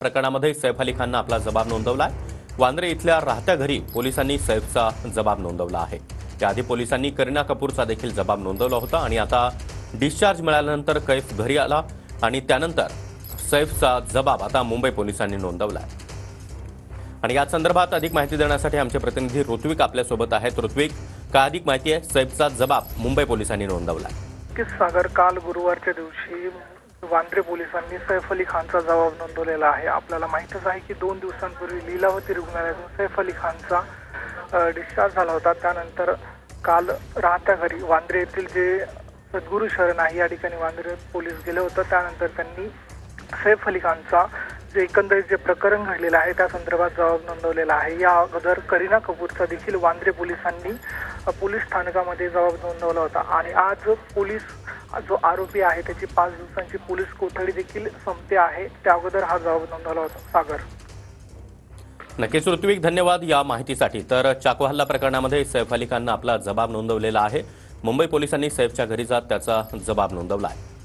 प्रकरणामध्ये सैफ अली खाननं आपला जबाब नोंदवलाय। वांद्रे इथल्या राहत्या घरी पोलिसांनी सैफचा जबाब नोंदवला आहे। त्याआधी पोलिसांनी करीना कपूरचा देखील जबाब नोंदवला होता आणि आता डिस्चार्ज मिळाल्यानंतर कैफ घरी आला आणि त्यानंतर सैफचा जबाब आता मुंबई पोलिसांनी नोंदवलाय। आणि या संदर्भात अधिक माहिती देण्यासाठी आमचे प्रतिनिधी ऋत्विक आपल्यासोबत आहेत। ऋत्विक, काय अधिक माहिती आहे? सैफचा जबाब मुंबई पोलिसांनी नोंदवलाय। सागर, काल गुरुवारच्या दिवशी वांद्रे पोलिसांनी सैफ अली खानचा जबाब नोंदवलेला आहे। आपल्याला माहितच आहे की 2 दिवसांपूर्वी लीलावती रुग्णालयातून सैफ अली खानचा डिस्चार्ज झाला होता। त्यानंतर काल राहत्या घरी वांद्रे येथील जे सद्गुरू शरण आहे या ठिकाणी वांद्रे पोलीस गेले होते। त्यानंतर त्यांनी सैफ अली खानचा जे एकंदरीत जे प्रकरण घडलेलं आहे त्या संदर्भात जबाब नोंदवलेला आहे। या अगोदर करीना कपूरचा देखील वांद्रे पोलिसांनी पोलीस स्थानकामध्ये जबाब नोंदवला होता आणि आज पोलीस जो आरोपी आहे त्याची 5 दिवसांची पोलीस कोठडी देखील संपते आहे। त्या अगोदर हा जबाब नोंदवला होता। सागर, नक्कीच ऋत्विक, धन्यवाद या माहितीसाठी। तर चाकू हल्ला प्रकरणामध्ये सैफ अली खाननं आपला जबाब नोंदवलेला आहे। मुंबई पोलिसांनी सैफच्या घरी जात त्याचा जबाब नोंदवला आहे।